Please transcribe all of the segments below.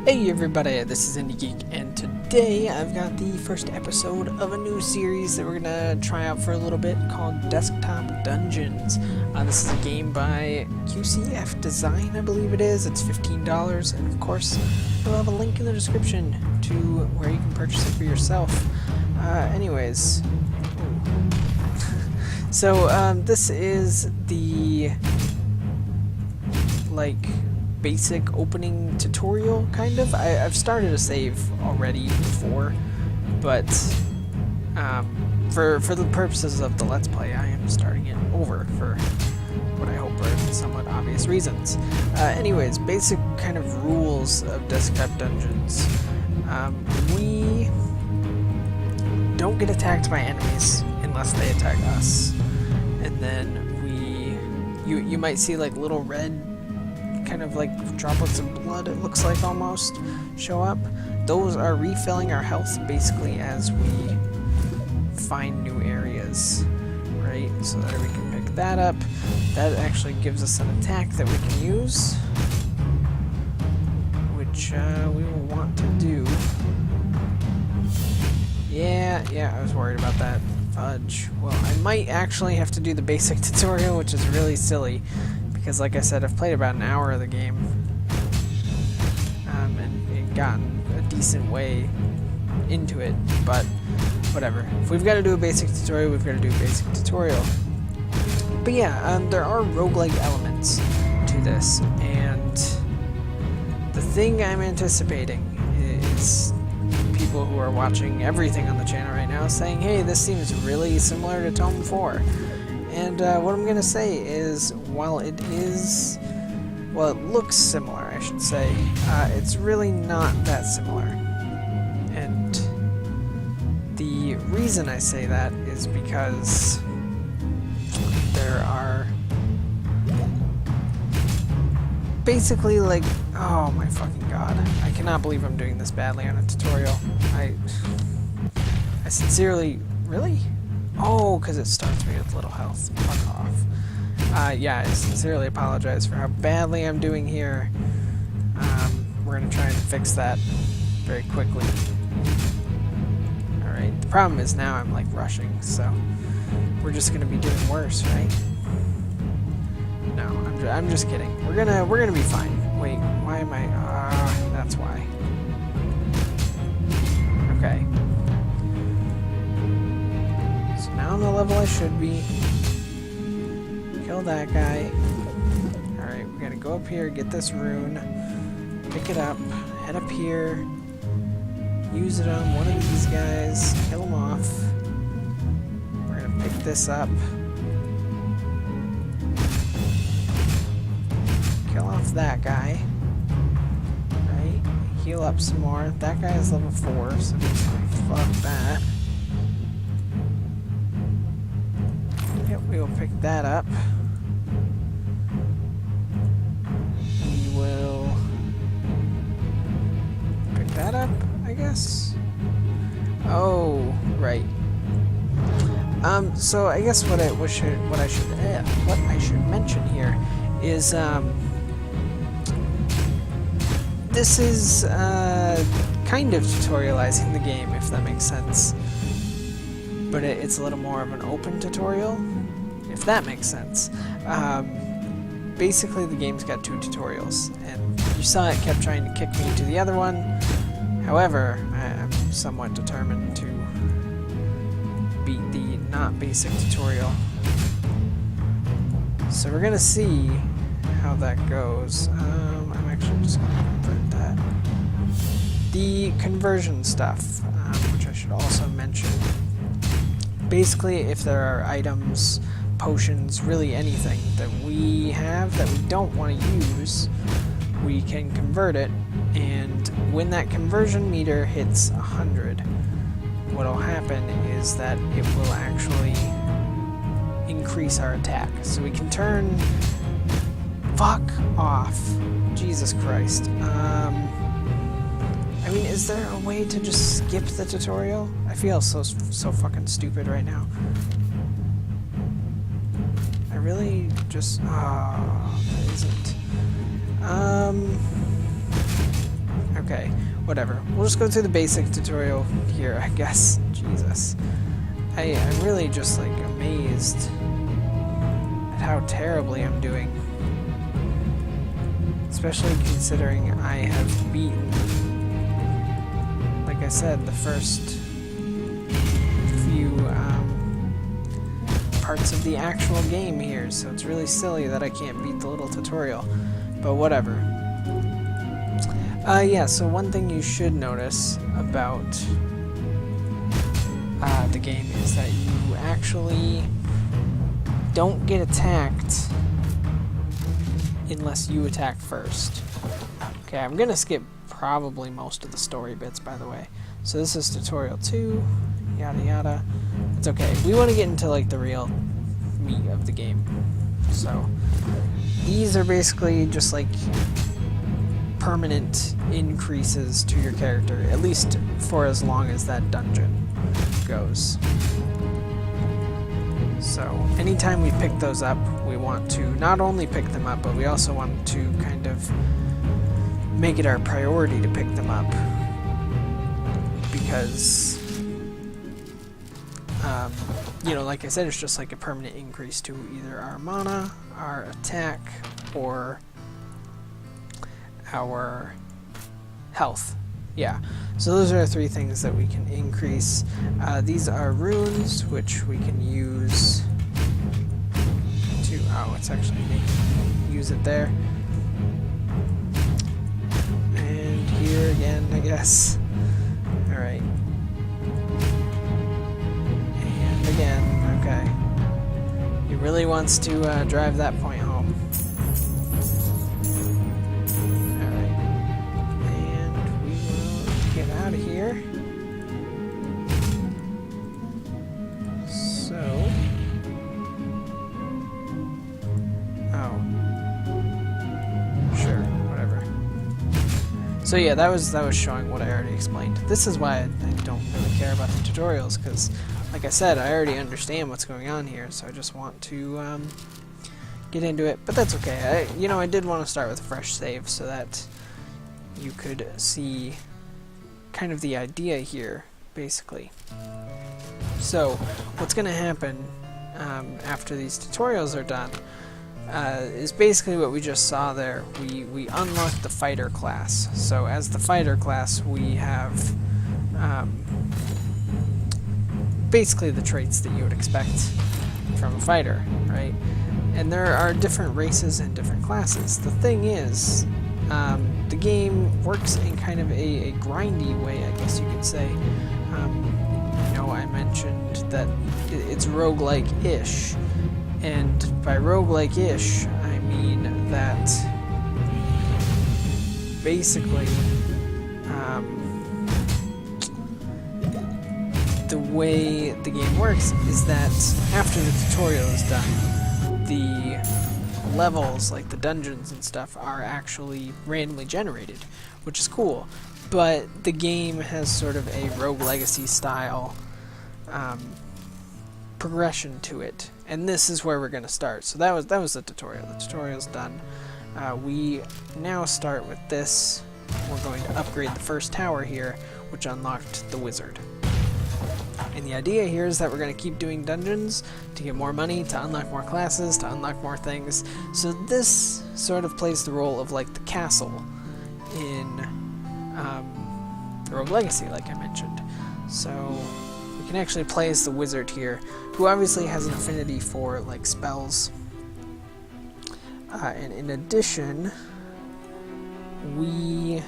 Hey everybody, this is IndieGeek, and today I've got the first episode of a new series that we're gonna try out for a little bit called Desktop Dungeons. This is a game by QCF Design, I believe it is. It's $15, and of course, we'll have a link in the description to where you can purchase it for yourself. Anyways, so this is the basic opening tutorial, kind of. I've started a save already before, but for the purposes of the Let's Play, I am starting it over for what I hope are somewhat obvious reasons. Anyways, basic kind of rules of Desktop Dungeons. We don't get attacked by enemies unless they attack us, and then you might see like little red kind of like droplets of blood, it looks like, almost show up. Those are refilling our health basically as we find new areas, right? So that we can pick that up. That actually gives us an attack that we can use, which we will want to do. Yeah, I was worried about that. Fudge. Well, I might actually have to do the basic tutorial, which is really silly, because like I said, I've played about an hour of the game, and gotten a decent way into it, but whatever. If we've got to do a basic tutorial, we've got to do a basic tutorial. But yeah, there are roguelike elements to this, and the thing I'm anticipating is people who are watching everything on the channel right now saying, hey, this seems really similar to Tome 4. And what I'm going to say is, while it looks similar, I should say, it's really not that similar. And the reason I say that is because there are basically like, oh my fucking god, I cannot believe I'm doing this badly on a tutorial. I sincerely, really? Oh, because it starts me with little health. Fuck off. Yeah, I sincerely apologize for how badly I'm doing here. We're going to try and fix that very quickly. Alright, the problem is now I'm like rushing, so we're just going to be doing worse, right? No, I'm just kidding. We're gonna be fine. Wait, why am I... that's why. Okay. Now on the level I should be. Kill that guy. Alright, we gotta go up here, get this rune, pick it up, head up here, use it on one of these guys, kill him off. We're gonna pick this up. Kill off that guy. Right? Heal up some more. That guy is level 4, so just fuck that. We will pick that up. We will pick that up, I guess. Oh, right. So I guess what I should mention here is this is kind of tutorializing the game, if that makes sense. But it's a little more of an open tutorial, if that makes sense. Basically, the game's got 2 tutorials, and you saw it kept trying to kick me to the other one. However, I'm somewhat determined to beat the not basic tutorial. So we're gonna see how that goes. I'm actually just gonna convert that. The conversion stuff, which I should also mention. Basically, if there are items, potions, really anything that we have that we don't want to use, we can convert it, and when that conversion meter hits 100, what'll happen is that it will actually increase our attack. So we can turn... Fuck off. Jesus Christ. I mean, is there a way to just skip the tutorial? I feel so fucking stupid right now. I really just... Oh, there isn't. I Okay, whatever. We'll just go through the basic tutorial here, I guess. Jesus. I'm really just, like, amazed at how terribly I'm doing. Especially considering I have beaten, like I said, the first few parts of the actual game here, so it's really silly that I can't beat the little tutorial. But whatever. Yeah, so one thing you should notice about the game is that you actually don't get attacked unless you attack first. Okay, I'm gonna skip probably most of the story bits, by the way. So this is tutorial 2, yada yada. It's okay. We want to get into like the real meat of the game. So these are basically just like permanent increases to your character, at least for as long as that dungeon goes. So anytime we pick those up, we want to not only pick them up, but we also want to kind of make it our priority to pick them up, because you know, like I said, it's just like a permanent increase to either our mana, our attack, or our health. Yeah, so those are the 3 things that we can increase. These are runes, which we can use to... Oh, it's actually making use it there. And here again, I guess. Alright. And again, okay. He really wants to drive that point home. Out of here. So, sure, whatever. So yeah, that was showing what I already explained. This is why I don't really care about the tutorials, because, like I said, I already understand what's going on here. So I just want to get into it. But that's okay. I did want to start with a fresh save so that you could see kind of the idea here, basically. So what's going to happen after these tutorials are done is basically what we just saw there. We unlock the fighter class. So as the fighter class, we have basically the traits that you would expect from a fighter, right? And there are different races and different classes. The thing is, the game works in kind of a grindy way, I guess you could say. I mentioned that it's roguelike-ish, and by roguelike-ish, I mean that basically the way the game works is that after the tutorial is done, the levels, like the dungeons and stuff, are actually randomly generated, which is cool. But the game has sort of a Rogue Legacy style progression to it, and this is where we're going to start. So that was the tutorial. The tutorial's done. We now start with this. We're going to upgrade the first tower here, which unlocked the wizard. And the idea here is that we're going to keep doing dungeons to get more money, to unlock more classes, to unlock more things. So this sort of plays the role of like the castle in Rogue Legacy, like I mentioned. So we can actually play as the wizard here, who obviously has an affinity for like spells. And in addition, we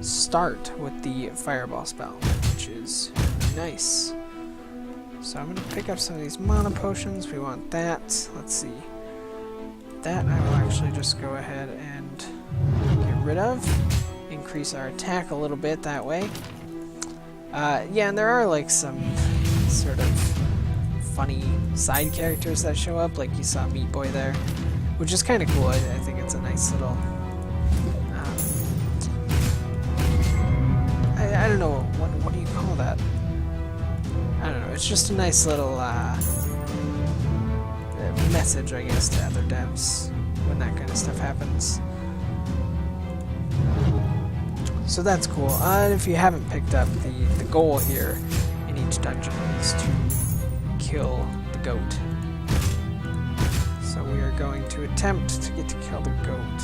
start with the fireball spell, which is nice. So I'm going to pick up some of these mana potions. We want that. Let's see. That I will actually just go ahead and get rid of. Increase our attack a little bit that way. Yeah, and there are like some sort of funny side characters that show up, like you saw Meat Boy there, which is kind of cool. I think it's a nice little... I don't know, what do you call that? I don't know, it's just a nice little message, I guess, to other devs when that kind of stuff happens. So that's cool. And if you haven't picked up, the goal here in each dungeon is to kill the goat. So we are going to attempt to get to kill the goat.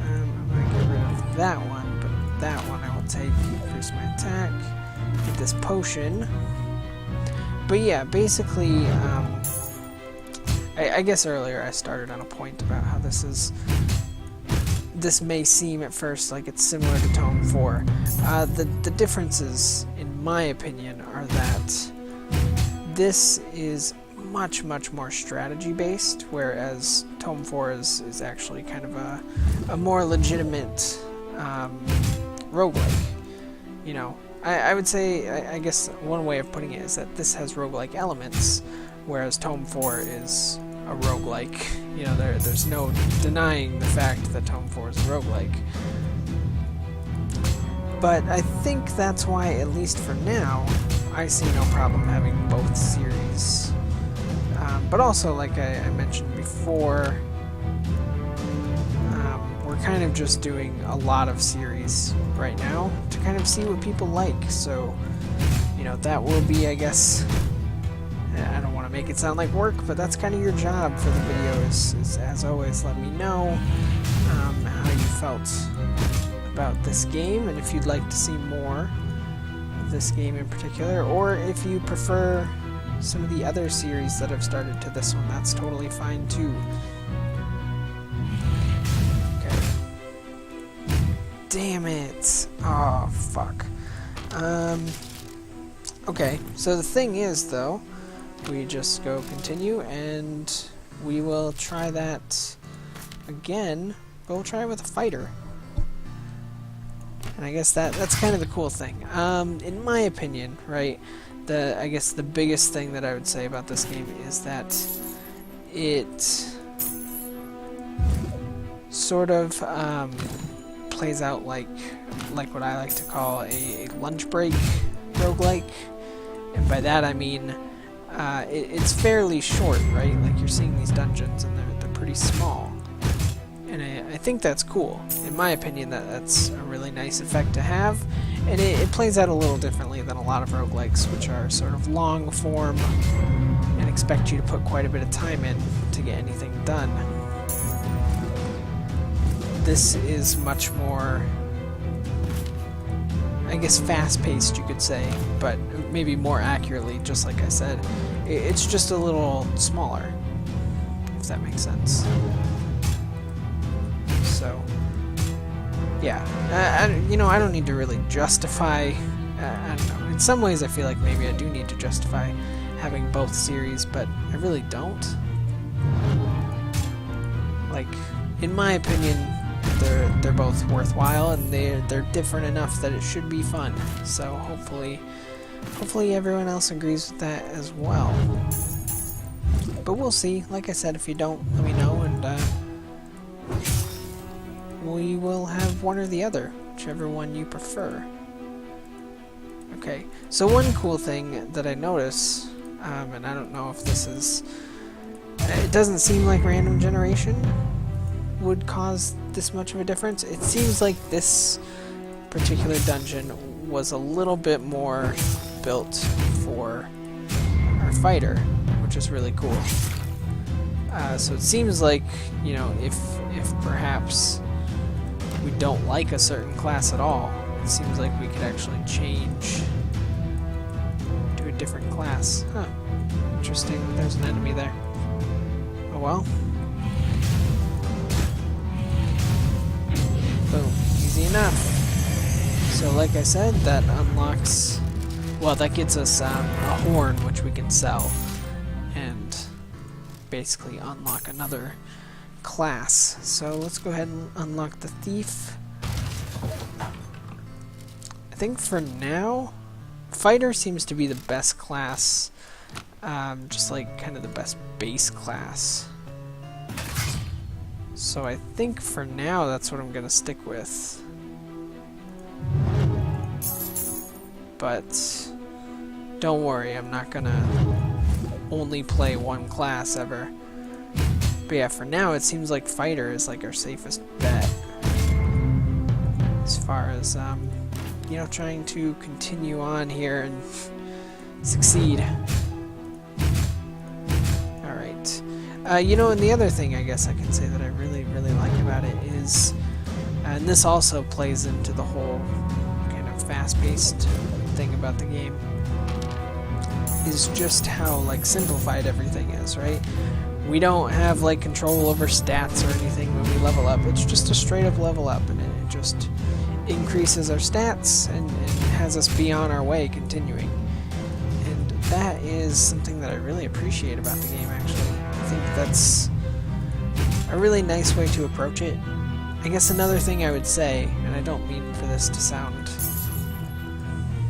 I'm going to get rid of that one, but that one I will take. Increase my attack. Get this potion. But yeah, basically, I guess earlier I started on a point about how this may seem at first like it's similar to Tome 4. The differences, in my opinion, are that this is much more strategy based, whereas Tome 4 is actually kind of a more legitimate roguelike. You know, I would say, I guess one way of putting it is that this has roguelike elements, whereas Tome 4 is a roguelike. You know, there's no denying the fact that Tome 4 is a roguelike. But I think that's why, at least for now, I see no problem having both series. But also, like I mentioned before, we're kind of just doing a lot of series right now to kind of see what people like. So, you know, that will be, I guess, I don't want to make it sound like work, but that's kind of your job for the video is as always, let me know how you felt about this game, and if you'd like to see more of this game in particular, or if you prefer some of the other series that have started to this one, that's totally fine too. Okay. Damn it. Oh, fuck. Okay, so the thing is, though, we just go continue, and we will try that again, but we'll try it with a fighter. And I guess that's kind of the cool thing. In my opinion, right, I guess the biggest thing that I would say about this game is that it sort of plays out like what I like to call a lunch break roguelike. And by that I mean it's fairly short, right? Like, you're seeing these dungeons and they're pretty small. And I think that's cool. In my opinion, that's a really nice effect to have. And it plays out a little differently than a lot of roguelikes, which are sort of long form and expect you to put quite a bit of time in to get anything done. This is much more, I guess, fast-paced, you could say, but maybe more accurately, just like I said. It's just a little smaller, if that makes sense. So, yeah, I don't need to really justify, I don't know, in some ways I feel like maybe I do need to justify having both series, but I really don't. Like, in my opinion, they're both worthwhile, and they're different enough that it should be fun. So hopefully everyone else agrees with that as well. But we'll see. Like I said, if you don't, let me know, and we will have one or the other, whichever one you prefer. Okay, so one cool thing that I notice, and I don't know if this is, it doesn't seem like random generation would cause this much of a difference. It seems like this particular dungeon was a little bit more built for our fighter, which is really cool. So it seems like, you know, if perhaps we don't like a certain class at all, it seems like we could actually change to a different class. Huh. Interesting. There's an enemy there. Oh well. Boom. Easy enough. So like I said, that unlocks, well, that gets us a horn, which we can sell, and basically unlock another class. So let's go ahead and unlock the thief. I think for now, fighter seems to be the best class, just like kind of the best base class. So I think for now that's what I'm gonna stick with. But don't worry, I'm not gonna only play one class ever. But yeah, for now it seems like fighter is like our safest bet. So far as you know, trying to continue on here and succeed. All right. You know, and the other thing I guess I can say that I really like about it is, and this also plays into the whole kind of fast-paced thing about the game, is just how like simplified everything is, right? We don't have like control over stats or anything when we level up. It's just a straight up level up, and it just increases our stats and has us be on our way continuing. And that is something that I really appreciate about the game, actually. I think that's a really nice way to approach it. I guess another thing I would say, and I don't mean for this to sound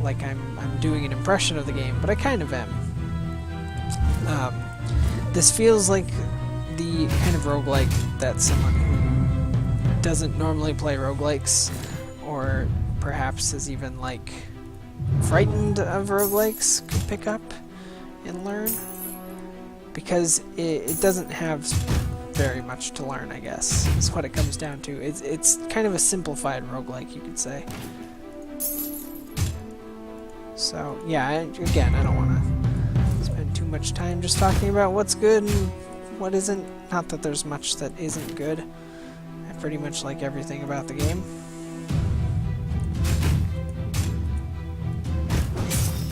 like I'm doing an impression of the game, but I kind of am. This feels like the kind of roguelike that someone who doesn't normally play roguelikes, or perhaps is even like frightened of roguelikes, could pick up and learn, because it doesn't have very much to learn, I guess, is what it comes down to. It's kind of a simplified roguelike, you could say. So yeah, again, I don't want to spend too much time just talking about what's good and what isn't. Not that there's much that isn't good. I pretty much like everything about the game.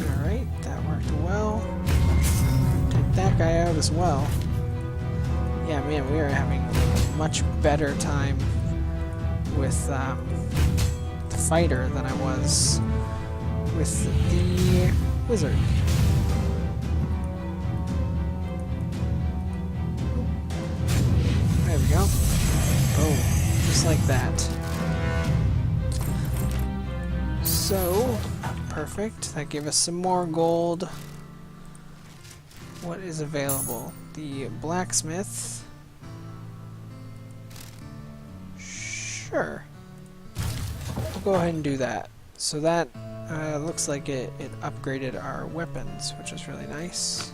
Alright, that worked well. Take that guy out as well. Yeah, man, we are having a much better time with the fighter than I was with the wizard. There we go. Oh, just like that. So, perfect. That gave us some more gold. What is available? The blacksmith. Sure. We'll go ahead and do that. So that looks like it upgraded our weapons, which is really nice.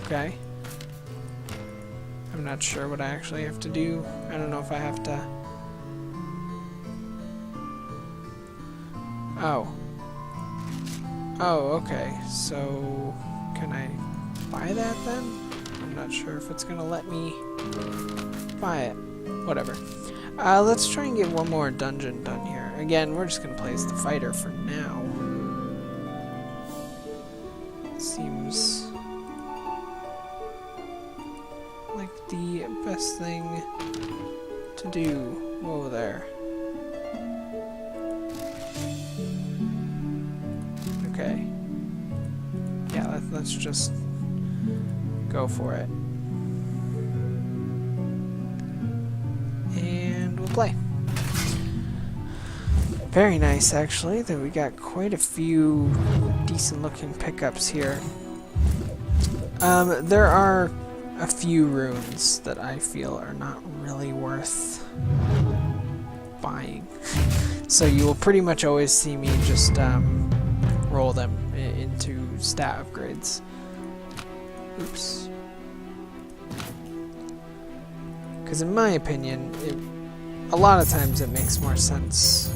Okay. I'm not sure what I actually have to do. I don't know if I have to... Oh. Oh, okay. So, can I buy that then? I'm not sure if it's gonna let me buy it. Whatever. Let's try and get one more dungeon done here. Again, we're just gonna play as the fighter for now. Seems like the best thing to do. Whoa there. Okay. Yeah, let's just go for it. And we'll play. Very nice, actually, that we got quite a few decent looking pickups here. There are a few runes that I feel are not really worth buying. So you will pretty much always see me just roll them into stat upgrades. Oops. Because in my opinion, a lot of times it makes more sense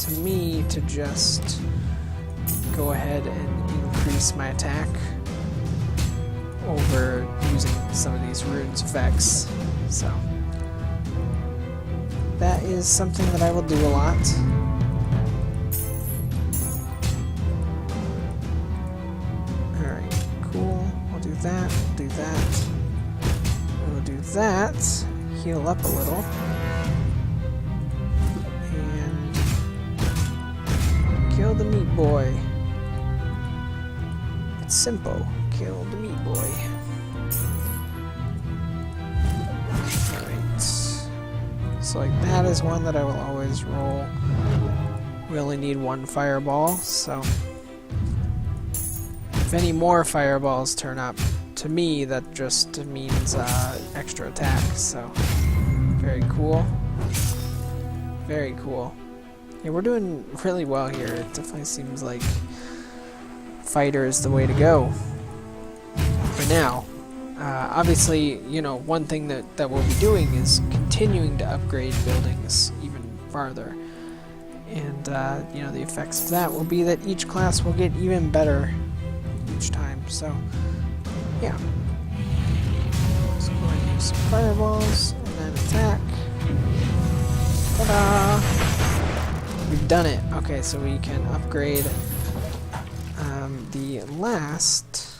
to me to just go ahead and increase my attack over using some of these runes effects. So that is something that I will do a lot. Alright, cool. We'll do that, we'll do that. We'll do that. Heal up a little. And kill the meat boy. It's simple. Kill the meat boy. Alright. So like that is one that I will always roll. We only need one fireball, so if any more fireballs turn up, to me that just means extra attack, so very cool. Very cool. Yeah, we're doing really well here. It definitely seems like fighter is the way to go. For now. Obviously, you know, one thing that we'll be doing is continuing to upgrade buildings even farther. And, you know, the effects of that will be that each class will get even better each time. So, yeah. So go ahead and use some fireballs, and then attack. Ta-da! We've done it. Okay, so we can upgrade the last...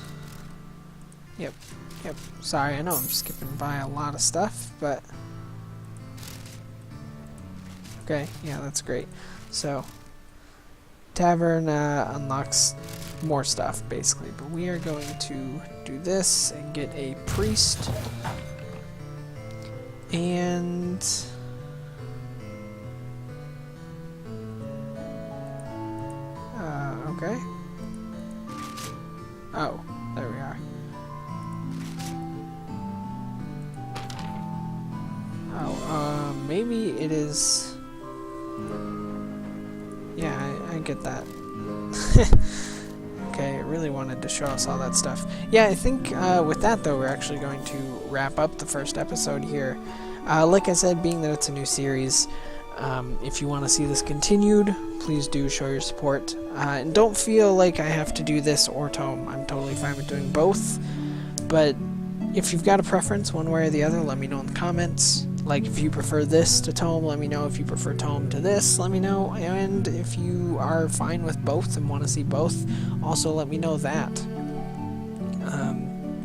Yep. Sorry, I know I'm skipping by a lot of stuff, but... Okay, yeah, that's great. So, Tavern unlocks more stuff, basically. But we are going to do this and get a priest. And... okay. Oh, there we are. Oh, maybe it is... Yeah, I get that. Okay, I really wanted to show us all that stuff. Yeah, I think with that, though, we're actually going to wrap up the first episode here. Like I said, being that it's a new series, if you want to see this continued, please do show your support. And don't feel like I have to do this or Tome. I'm totally fine with doing both. But if you've got a preference one way or the other, let me know in the comments. Like, if you prefer this to Tome, let me know. If you prefer Tome to this, let me know. And if you are fine with both and want to see both, also let me know that.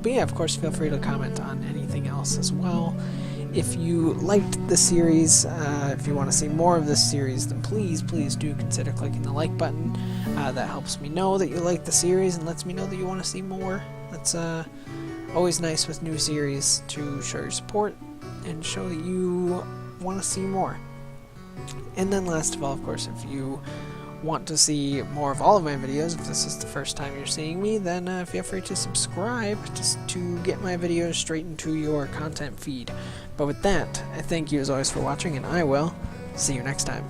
But yeah, of course, feel free to comment on anything else as well. If you liked the series, if you want to see more of this series, then please do consider clicking the like button. That helps me know that you like the series and lets me know that you want to see more. That's always nice with new series to show your support and show that you want to see more. And then last of all, of course, if you want to see more of all of my videos, if this is the first time you're seeing me, then feel free to subscribe just to get my videos straight into your content feed. But with that, I thank you as always for watching, and I will see you next time.